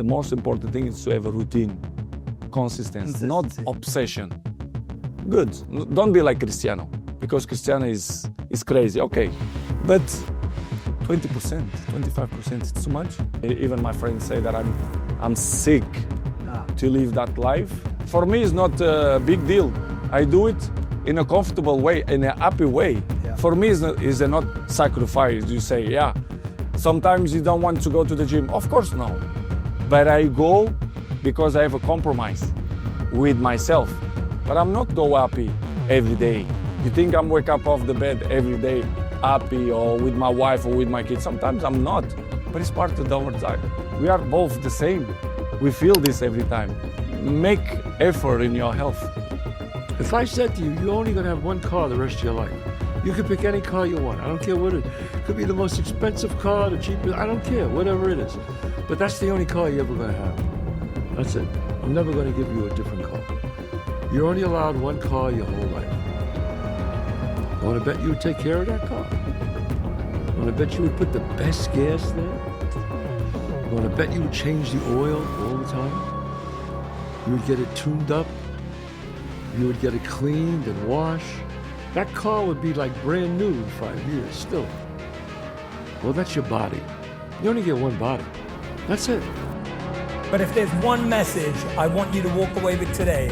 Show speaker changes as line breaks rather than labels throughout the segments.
The most important thing is to have a routine, consistency, not obsession. Good. Don't be like Cristiano, because Cristiano is crazy. Okay, but 20%, 25%, it's too much. Even my friends say that I'm sick to live that life. For me, it's not a big deal. I do it in a comfortable way, in a happy way. Yeah. For me, it's not sacrifice. You say, yeah, sometimes you don't want to go to the gym. Of course, no. But I go because I have a compromise with myself. But I'm not so happy every day. You think I'm wake up off the bed every day happy, or with my wife or with my kids? Sometimes I'm not, but it's part of our life. We are both the same. We feel this every time. Make effort in your health.
If I said to you, you're only going to have one car the rest of your life, you can pick any car you want. I don't care what it is. It could be the most expensive car, the cheapest, I don't care, whatever it is. But that's the only car you're ever going to have. That's it. I'm never going to give you a different car. You're only allowed one car your whole life. I want to bet you would take care of that car. I want to bet you would put the best gas there. I want to bet you would change the oil all the time. You would get it tuned up. You would get it cleaned and washed. That car would be like brand new in 5 years still. Well, that's your body. You only get one body. That's it.
But if there's one message I want you to walk away with today,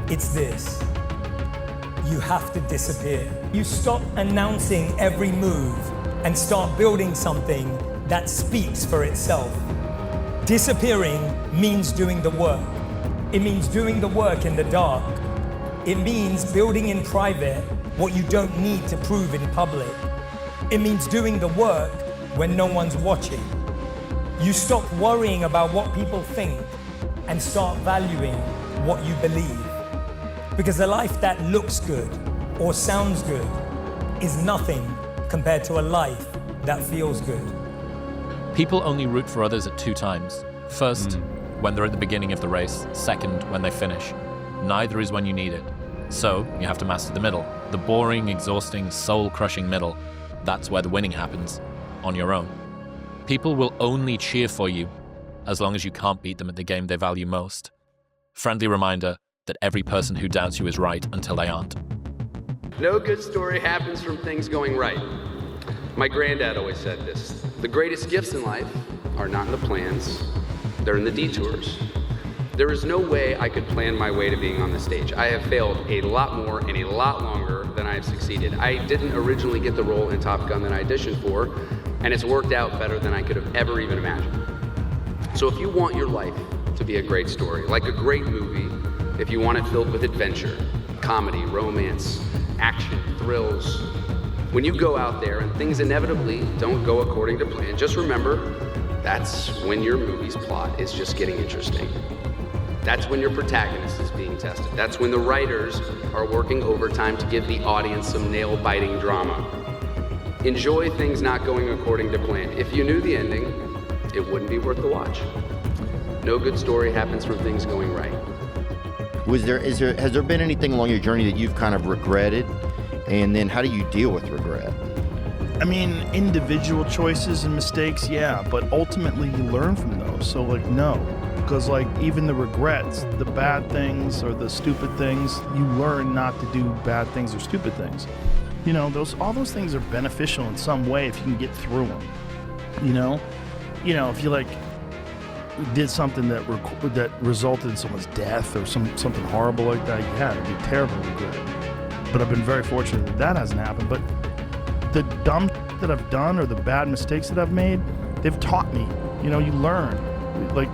it's this. You have to disappear. You stop announcing every move and start building something that speaks for itself. Disappearing means doing the work. It means doing the work in the dark. It means building in private what you don't need to prove in public. It means doing the work when no one's watching. You stop worrying about what people think and start valuing what you believe. Because a life that looks good or sounds good is nothing compared to a life that feels good.
People only root for others at two times. First, when they're at the beginning of the race. Second, when they finish. Neither is when you need it. So, you have to master the middle. The boring, exhausting, soul-crushing middle. That's where the winning happens, on your own. People will only cheer for you as long as you can't beat them at the game they value most. Friendly reminder that every person who doubts you is right until they aren't.
No good story happens from things going right. My granddad always said this. The greatest gifts in life are not in the plans, they're in the detours. There is no way I could plan my way to being on the stage. I have failed a lot more and a lot longer than I have succeeded. I didn't originally get the role in Top Gun that I auditioned for, and it's worked out better than I could have ever even imagined. So if you want your life to be a great story, like a great movie, if you want it filled with adventure, comedy, romance, action, thrills, when you go out there and things inevitably don't go according to plan, just remember, that's when your movie's plot is just getting interesting. That's when your protagonist is being tested. That's when the writers are working overtime to give the audience some nail-biting drama. Enjoy things not going according to plan. If you knew the ending, it wouldn't be worth the watch. No good story happens from things going right.
Has there been anything along your journey that you've kind of regretted? And then how do you deal with regret?
I mean, individual choices and mistakes, yeah, but ultimately you learn from those. So like, no, because like even the regrets, the bad things or the stupid things, you learn not to do bad things or stupid things. You know, all those things are beneficial in some way if you can get through them. You know, if you like did something that resulted in someone's death or something horrible like that, yeah, it'd be terrible regret. But I've been very fortunate that hasn't happened. But the dumb that I've done or the bad mistakes that I've made, they've taught me. You know, you learn. Like,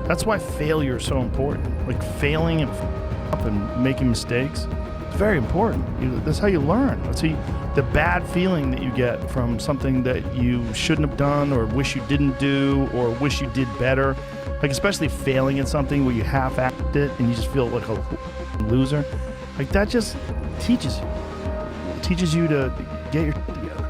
that's why failure is so important. Like failing and making mistakes, it's very important. That's how you learn. That's how the bad feeling that you get from something that you shouldn't have done or wish you didn't do or wish you did better. Like especially failing at something where you half-act it and you just feel like a loser. Like that just teaches you. It teaches you to get your together.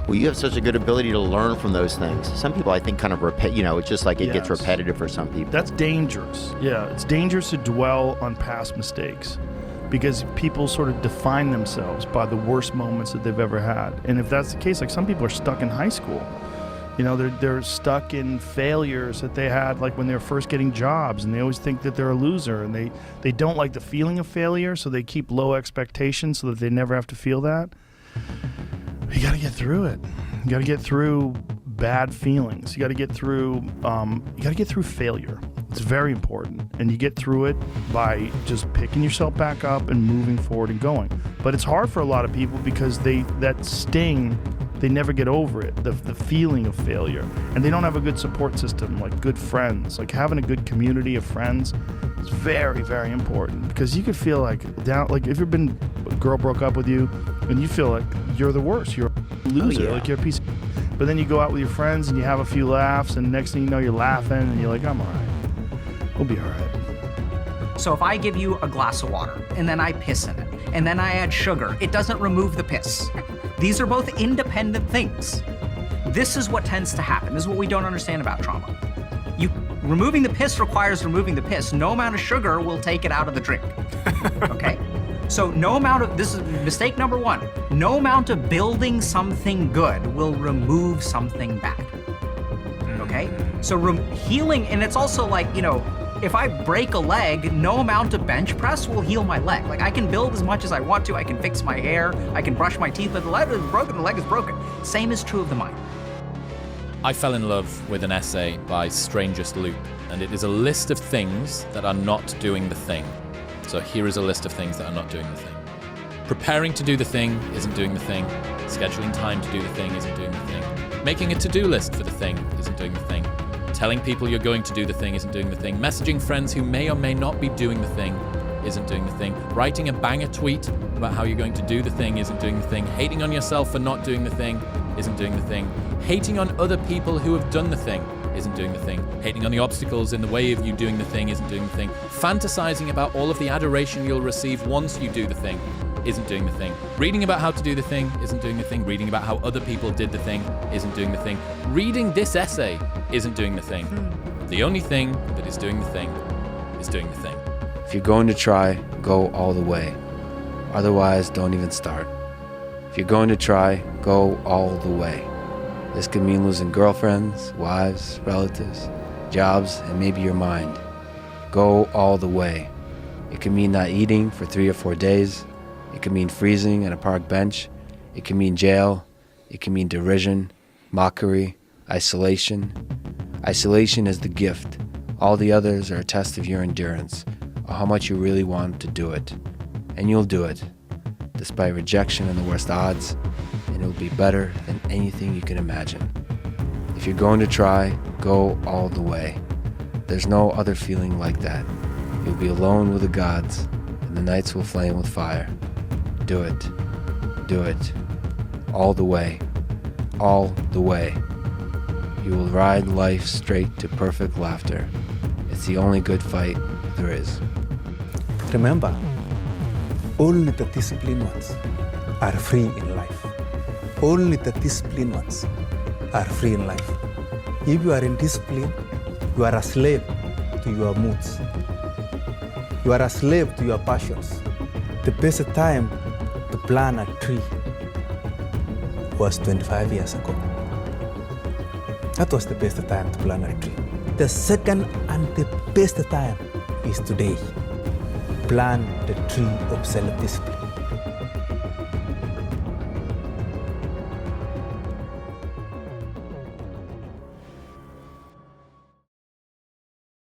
Well, you have such a good ability to learn from those things. Some people, I think, kind of it's just like it gets repetitive for some people.
That's dangerous. Yeah, it's dangerous to dwell on past mistakes because people sort of define themselves by the worst moments that they've ever had. And if that's the case, like some people are stuck in high school, You know, they're stuck in failures that they had like when they were first getting jobs, and they always think that they're a loser, and they don't like the feeling of failure, so they keep low expectations so that they never have to feel that. You got to get through it. You got to get through bad feelings. You got to get through failure. It's very important, and you get through it by just picking yourself back up and moving forward and going. But it's hard for a lot of people because that sting, they never get over it, the feeling of failure, and they don't have a good support system, like good friends. Like having a good community of friends is very, very important, because you could feel like down, like if a girl broke up with you and you feel like you're the worst, you're a loser, like you're a piece of, but then you go out with your friends and you have a few laughs, and next thing you know you're laughing and you're like, I'm all right, we'll be all right.
So if I give you a glass of water and then I piss in it and then I add sugar, it doesn't remove the piss. These are both independent things. This is what tends to happen. This is what we don't understand about trauma. Removing the piss requires removing the piss. No amount of sugar will take it out of the drink, okay? So this is mistake number one. No amount of building something good will remove something bad, okay? So healing, and it's also like, you know, if I break a leg, no amount of bench press will heal my leg. Like I can build as much as I want to, I can fix my hair, I can brush my teeth, but the leg is broken, the leg is broken. Same is true of the mind.
I fell in love with an essay by Strangest Loop, and it is a list of things that are not doing the thing. So here is a list of things that are not doing the thing. Preparing to do the thing isn't doing the thing. Scheduling time to do the thing isn't doing the thing. Making a to-do list for the thing isn't doing the thing. Telling people you're going to do the thing isn't doing the thing. Messaging friends who may or may not be doing the thing isn't doing the thing. Writing a banger tweet about how you're going to do the thing isn't doing the thing. Hating on yourself for not doing the thing isn't doing the thing. Hating on other people who have done the thing isn't doing the thing. Hating on the obstacles in the way of you doing the thing isn't doing the thing. Fantasizing about all of the adoration you'll receive once you do the thing isn't doing the thing. Reading about how to do the thing isn't doing the thing. Reading about how other people did the thing isn't doing the thing. Reading this essay isn't doing the thing. The only thing that is doing the thing is doing the thing.
If you're going to try, go all the way. Otherwise, don't even start. If you're going to try, go all the way. This could mean losing girlfriends, wives, relatives, jobs, and maybe your mind. Go all the way. It could mean not eating for 3 or 4 days. It could mean freezing on a park bench. It could mean jail. It can mean derision, mockery, isolation. Isolation is the gift. All the others are a test of your endurance, or how much you really want to do it. And you'll do it, despite rejection and the worst odds, and it'll be better than anything you can imagine. If you're going to try, go all the way. There's no other feeling like that. You'll be alone with the gods, and the nights will flame with fire. Do it. Do it. All the way. All the way. You will ride life straight to perfect laughter. It's the only good fight there is.
Remember, only the disciplined ones are free in life. Only the disciplined ones are free in life. If you are in discipline, you are a slave to your moods. You are a slave to your passions. The best time to plant a tree was 25 years ago. That was the best time to plant a tree. The second and the best time is today. Plant the tree of self-discipline.